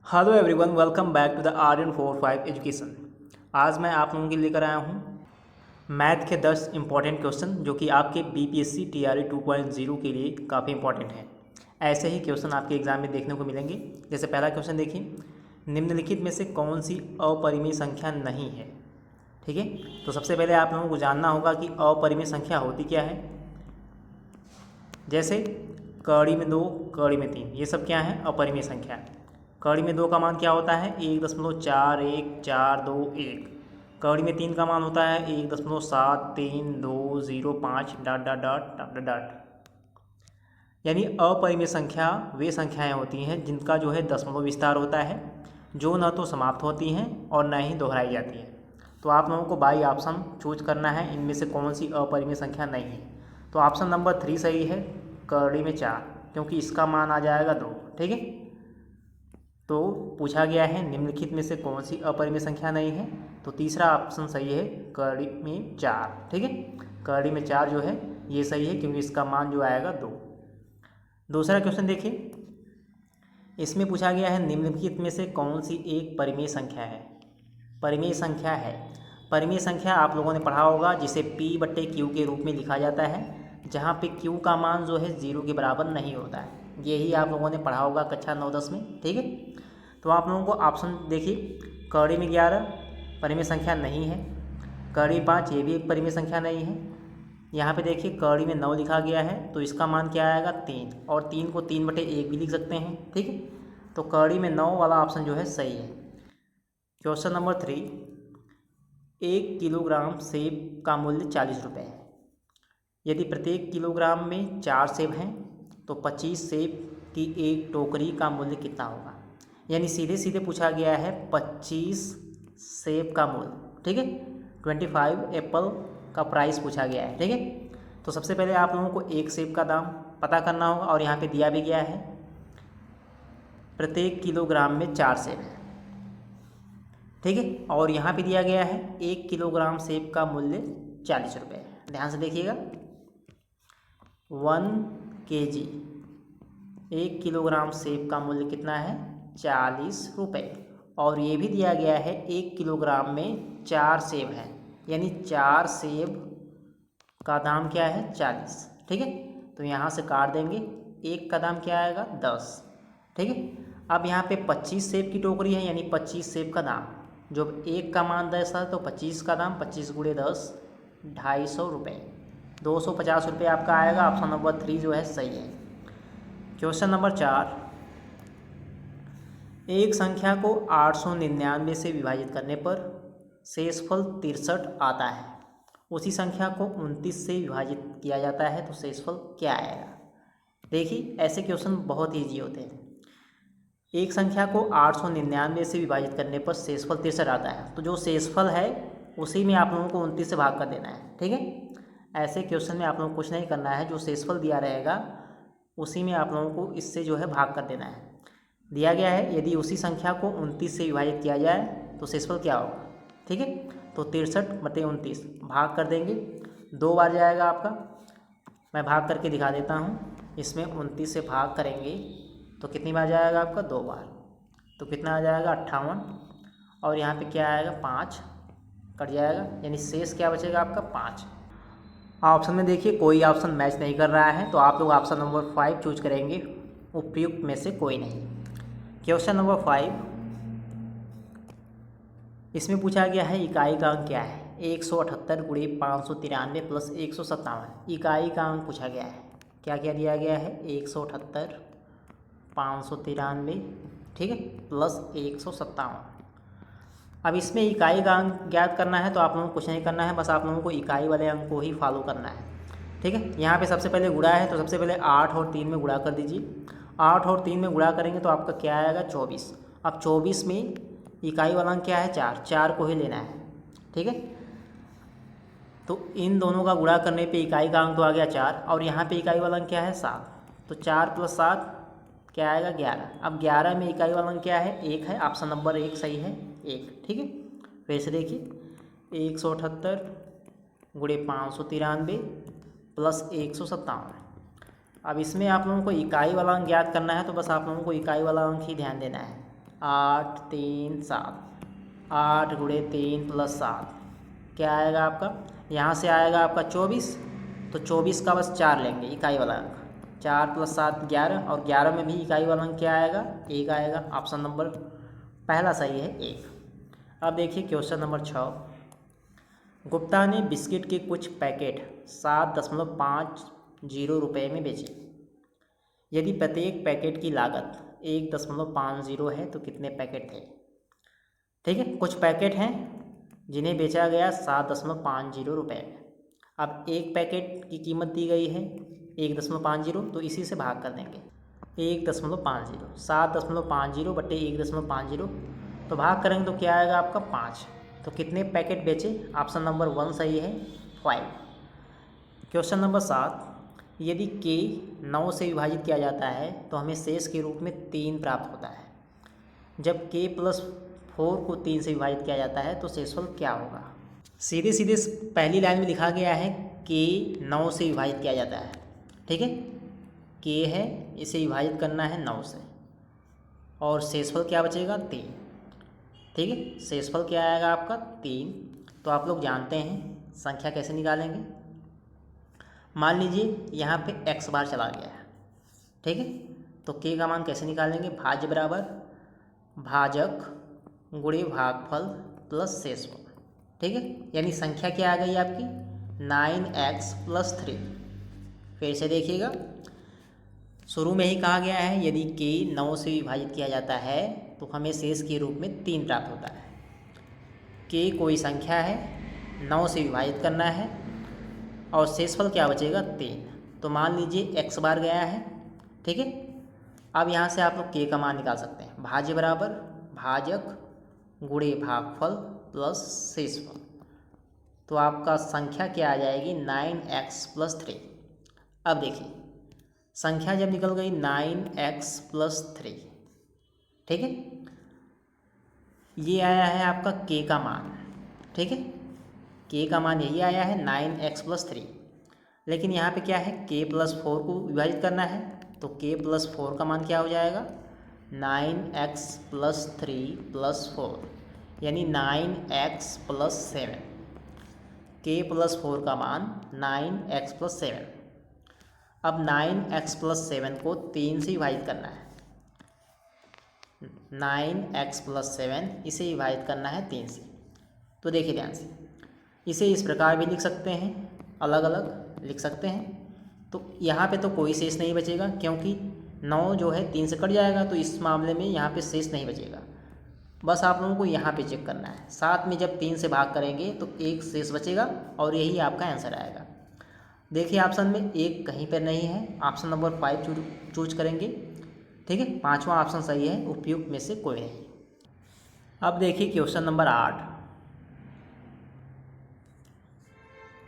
Hello everyone, welcome back to the RN45 education. आज मैं आप लोगों के लिए लेकर आया हूँ मैथ के 10 इंपॉर्टेंट क्वेश्चन जो कि आपके BPSC TRE 2.0 के लिए काफ़ी इंपॉर्टेंट हैं। ऐसे ही क्वेश्चन आपके एग्जाम में देखने को मिलेंगे। जैसे पहला क्वेश्चन देखिए, निम्नलिखित में से कौन सी अपरिमेय संख्या नहीं है। ठीक है, तो सबसे पहले आप लोगों को जानना होगा कि अपरिमेय संख्या होती क्या है। जैसे कड़ी में 2, कड़ी में 3, ये सब क्या है, अपरिमेय संख्या। कड़ी में 2 का मान क्या होता है, 1.4142 1। कड़ी में 3 का मान होता है 1.7320 dot dot dot dot dot. यानी अपरिमेय संख्या वे संख्याएं होती हैं जिनका जो है दशमलव विस्तार होता है, जो न तो समाप्त होती हैं और न ही दोहराई जाती है। तो आप लोगों को बाई ऑप्शन चूज करना है, इनमें से कौन सी अपरिमेय संख्या नहीं है। तो ऑप्शन नंबर 3 सही है, कड़ी में 4, क्योंकि इसका मान आ जाएगा 2। ठीक है, तो पूछा गया है निम्नलिखित में से कौन सी अपरिमेय संख्या नहीं है, तो तीसरा ऑप्शन सही है, कड़ी में 4। ठीक है, कड़ी में 4 जो है ये सही है, क्योंकि इसका मान जो आएगा 2। दूसरा क्वेश्चन देखिए, इसमें पूछा गया है निम्नलिखित में से कौन सी एक परिमेय संख्या है। परिमेय संख्या है, परिमेय संख्या आप लोगों ने पढ़ा होगा जिसे P/Q के रूप में लिखा जाता है, जहाँ पे Q का मान जो है 0 के बराबर नहीं होता है। यही आप लोगों ने पढ़ा होगा कक्षा 9-10 में। ठीक है, तो आप लोगों को ऑप्शन देखिए, कड़ी में 11 परिमेय संख्या नहीं है, कड़ी 5 ये भी एक परिमेय संख्या नहीं है। यहाँ पे देखिए कड़ी में 9 लिखा गया है, तो इसका मान क्या आएगा, 3, और 3 को 3/1 भी लिख सकते हैं। ठीक है, तो कड़ी में 9 वाला ऑप्शन जो है सही है। क्वेश्चन नंबर 3, 1 किलोग्राम सेब का मूल्य 40 रुपये है। यदि प्रत्येक किलोग्राम में 4 सेब हैं तो 25 सेब की एक टोकरी का मूल्य कितना होगा। यानी सीधे सीधे पूछा गया है 25 सेब का मूल्य। ठीक है, 25 एप्पल का प्राइस पूछा गया है। ठीक है, तो सबसे पहले आप लोगों को एक सेब का दाम पता करना होगा, और यहाँ पे दिया भी गया है प्रत्येक किलोग्राम में 4 सेब है। ठीक है, और यहाँ पे दिया गया है 1 किलोग्राम सेब का मूल्य 40 रुपये। ध्यान से देखिएगा, 1 kg 1 किलोग्राम सेब का मूल्य कितना है, 40 रुपये। और ये भी दिया गया है 1 किलोग्राम में 4 सेब हैं, यानी 4 सेब का दाम क्या है, 40। ठीक है, तो यहाँ से काट देंगे, एक का दाम क्या आएगा, 10। ठीक है, अब यहाँ पे 25 सेब की टोकरी है, यानी 25 सेब का दाम, जब एक का मान 10 है तो 25 का दाम 25 × 10 250 रुपये, 250 रुपये आपका आएगा। ऑप्शन नंबर 3 जो है सही है। क्वेश्चन नंबर 4, एक संख्या को 899 से विभाजित करने पर शेषफल 63 आता है। उसी संख्या को 29 से विभाजित किया जाता है तो शेषफल क्या आएगा। देखिए, ऐसे क्वेश्चन बहुत ईजी होते हैं। एक संख्या को 899 से विभाजित करने पर शेषफल 63 आता है, तो जो शेषफल है उसी में आप लोगों को 29 से भाग कर देना है। ठीक है, ऐसे क्वेश्चन में आप लोगों को कुछ नहीं करना है, जो शेषफल दिया रहेगा उसी में आप लोगों को इससे जो है भाग कर देना है। दिया गया है यदि उसी संख्या को 29 से विभाजित किया जाए तो शेषफल क्या होगा। ठीक है, तो 63/29 भाग कर देंगे, 2 बार जाएगा आपका। मैं भाग करके दिखा देता हूँ, इसमें 29 से भाग करेंगे तो कितनी बार जाएगा आपका, 2 बार, तो कितना आ जाएगा, 58। और यहाँ पे क्या आएगा, 5 कट जाएगा, यानी शेष क्या बचेगा आपका, 5। ऑप्शन में देखिए कोई ऑप्शन मैच नहीं कर रहा है, तो आप लोग ऑप्शन नंबर 5 चूज करेंगे, उपयुक्त में से कोई नहीं। क्वेश्चन नंबर 5, इसमें पूछा गया है इकाई का अंक क्या है, 178 × 593 + 157। इकाई का अंक पूछा गया है, क्या क्या दिया गया है, 178 593, ठीक है, प्लस 157। अब इसमें इकाई का अंक ज्ञात करना है, तो आप लोगों को कुछ नहीं करना है, बस आप लोगों को इकाई वाले अंक को ही फॉलो करना है। ठीक है, यहाँ पे सबसे पहले गुणा है, तो सबसे पहले 8 और 3 में गुणा कर दीजिए। 8 और 3 में गुणा करेंगे तो आपका क्या आएगा, 24। अब 24 में इकाई वाला अंक क्या है, 4, 4 को ही लेना है। ठीक है, तो इन दोनों का गुणा करने पे इकाई का अंक तो आ गया 4, और यहाँ पे इकाई वाला अंक क्या है, 7, तो 4 + 7 क्या आएगा, 11। अब 11 में इकाई वाला अंक क्या है, 1 है, ऑप्शन नंबर 1 सही है, 1। ठीक है, फिर से देखिए, 178 × 593 + 157। अब इसमें आप लोगों को इकाई वाला अंक ज्ञात करना है, तो बस आप लोगों को इकाई वाला अंक ही ध्यान देना है। 8 3 7, 8 गुणे 3 प्लस 7 क्या आएगा आपका, यहाँ से आएगा आपका 24, तो 24 का बस 4 लेंगे इकाई वाला अंक, 4 प्लस 7 11, और 11 में भी इकाई वाला अंक क्या आएगा, 1 आएगा। ऑप्शन नंबर पहला सही है 1। अब देखिए क्वेश्चन नंबर 6, गुप्ता ने बिस्किट के कुछ पैकेट 7.50 रुपये में बेचे। यदि प्रत्येक पैकेट की लागत 1.50 है तो कितने पैकेट थे। ठीक है, कुछ पैकेट हैं जिन्हें बेचा गया 7.50 रुपये में। अब एक पैकेट की कीमत दी गई है 1.50, तो इसी से भाग कर देंगे 1.50, 7.50 बटे 1.50, तो भाग करेंगे तो क्या आएगा आपका 5। तो कितने पैकेट बेचे, ऑप्शन नंबर 1 सही है 5। क्वेश्चन नंबर 7, यदि k 9 से विभाजित किया जाता है तो हमें शेष के रूप में 3 प्राप्त होता है। जब k + 4 को 3 से विभाजित किया जाता है तो शेषफल क्या होगा। सीधे सीधे पहली लाइन में लिखा गया है k 9 से विभाजित किया जाता है। ठीक है, k है, इसे विभाजित करना है 9 से, और शेषफल क्या बचेगा 3। ठीक है, शेषफल क्या आएगा आपका 3। तो आप लोग जानते हैं संख्या कैसे निकालेंगे। मान लीजिए यहाँ पे x बार चला गया है। ठीक है, तो k का मान कैसे निकालेंगे, भाज्य बराबर भाजक गुणे भागफल प्लस शेषफल। ठीक है, यानी संख्या क्या आ गई आपकी 9x + 3। फिर से देखिएगा, शुरू में ही कहा गया है यदि k 9 से विभाजित किया जाता है तो हमें शेष के रूप में 3 प्राप्त होता है। k कोई संख्या है, 9 से विभाजित करना है, और शेषफल क्या बचेगा 3। तो मान लीजिए x बार गया है। ठीक है, अब यहाँ से आप लोग k का मान निकाल सकते हैं, भाज्य बराबर भाजक गुणे भागफल प्लस शेषफल। तो आपका संख्या क्या आ जाएगी 9x + 3। अब देखिए संख्या जब निकल गई 9x + 3, ठीक है, ये आया है आपका k का मान। ठीक है, k का मान यही आया है 9x + 3। लेकिन यहाँ पे क्या है k + 4 को विभाजित करना है, तो k + 4 का मान क्या हो जाएगा 9x + 3 + 4, यानी 9x + 7। k + 4 का मान 9x + 7। अब 9x + 7 को 3 से विभाजित करना है, 9x + 7 इसे विभाजित करना है 3 से। तो देखिए ध्यान से, इसे इस प्रकार भी लिख सकते हैं, अलग अलग लिख सकते हैं। तो यहाँ पे तो कोई शेष नहीं बचेगा, क्योंकि 9 जो है 3 से कट जाएगा, तो इस मामले में यहाँ पे शेष नहीं बचेगा। बस आप लोगों को यहाँ पे चेक करना है, साथ में जब 3 से भाग करेंगे तो 1 शेष बचेगा, और यही आपका आंसर आएगा। देखिए ऑप्शन में 1 कहीं पर नहीं है, ऑप्शन नंबर 5 चूज करेंगे। ठीक है, 5वां ऑप्शन सही है, उपयुक्त में से कोई नहीं। अब देखिए क्वेश्चन नंबर 8।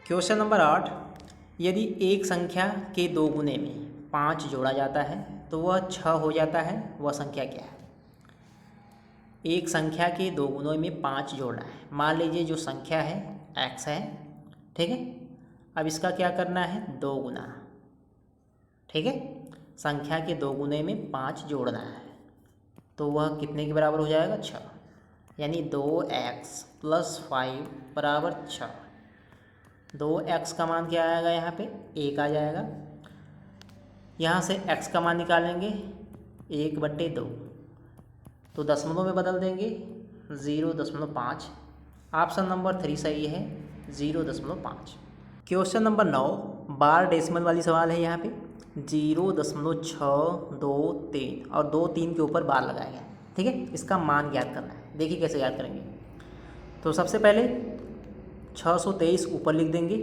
क्वेश्चन नंबर 8, यदि एक संख्या के 2 गुने में 5 जोड़ा जाता है तो वह 6 हो जाता है, वह संख्या क्या है। एक संख्या के 2 गुणों में 5 जोड़ना है। मान लीजिए जो संख्या है x है। ठीक है, अब इसका क्या करना है 2 गुना। ठीक है, संख्या के 2 गुने में 5 जोड़ना है, तो वह कितने के बराबर हो जाएगा 6, यानी 2x + 5 बराबर 6। 2x का मान क्या आएगा, यहाँ पे 1 आ जाएगा। यहाँ से x का मान निकालेंगे 1/2, तो दशमलव में बदल देंगे 0.5। ऑप्शन नंबर 3 सही है 0.5। क्वेश्चन नंबर 9, बार डेसिमल वाली सवाल है। यहाँ पे 0.623 और 2 3 के ऊपर बार लगाया गया। ठीक है, इसका मान ज्ञात करना है। देखिए कैसे याद करेंगे। तो सबसे पहले 623 ऊपर लिख देंगे।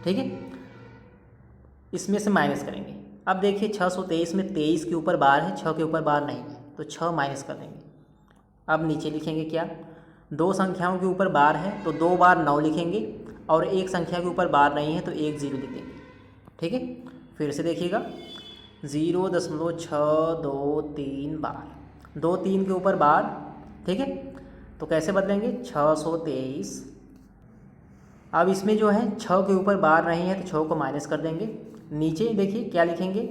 ठीक है, इसमें से माइनस करेंगे। अब देखिए 623 में 23 के ऊपर बार है, 6 के ऊपर बार नहीं है, तो 6 माइनस कर देंगे। अब नीचे लिखेंगे क्या, 2 संख्याओं के ऊपर बार है तो 2 बार 9 लिखेंगे, और एक संख्या के ऊपर बार नहीं है तो 1 0 लिख देंगे। ठीक है, फिर से देखिएगा 0.623 बार, 2 3 के ऊपर बार। ठीक है, तो कैसे बदलेंगे 623। अब इसमें जो है 6 के ऊपर बार नहीं है तो 6 को माइनस कर देंगे। नीचे देखिए क्या लिखेंगे,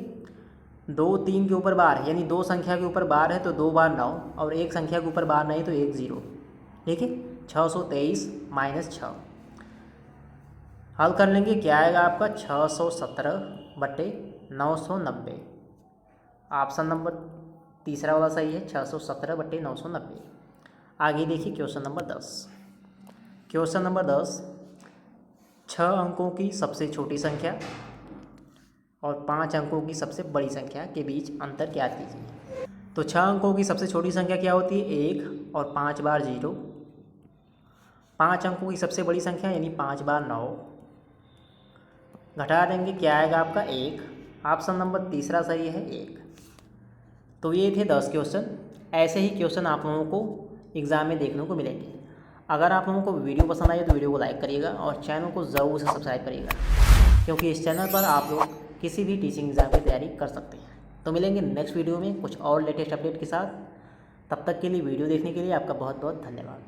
2 3 के ऊपर बार है, यानी 2 संख्या के ऊपर बार है तो 2 बार 9, और 1 संख्या के ऊपर बार नहीं तो 1 0। ठीक है, 623 - 6 हल कर लेंगे, क्या आएगा आपका 617/990। ऑप्शन नंबर तीसरा वाला सही है, 617/990। आगे देखिए क्वेश्चन नंबर 10। क्वेश्चन नंबर 10, 6 अंकों की सबसे छोटी संख्या और 5 अंकों की सबसे बड़ी संख्या के बीच अंतर ज्ञात कीजिए। तो 6 अंकों की सबसे छोटी संख्या क्या होती है? 1 और 5 बार 0। 5 अंकों की सबसे बड़ी संख्या यानी 5 बार 9। घटा देंगे, क्या आएगा आपका 1। ऑप्शन नंबर तीसरा सही है 1। तो ये थे 10 क्वेश्चन। ऐसे ही क्वेश्चन आप लोगों को एग्ज़ाम में देखने को मिलेंगे। अगर आप लोगों को वीडियो पसंद आए तो वीडियो को लाइक करिएगा और चैनल को ज़रूर से सब्सक्राइब करिएगा, क्योंकि इस चैनल पर आप लोग किसी भी टीचिंग एग्ज़ाम की तैयारी कर सकते हैं। तो मिलेंगे नेक्स्ट वीडियो में कुछ और लेटेस्ट अपडेट के साथ। तब तक के लिए वीडियो देखने के लिए आपका बहुत बहुत धन्यवाद।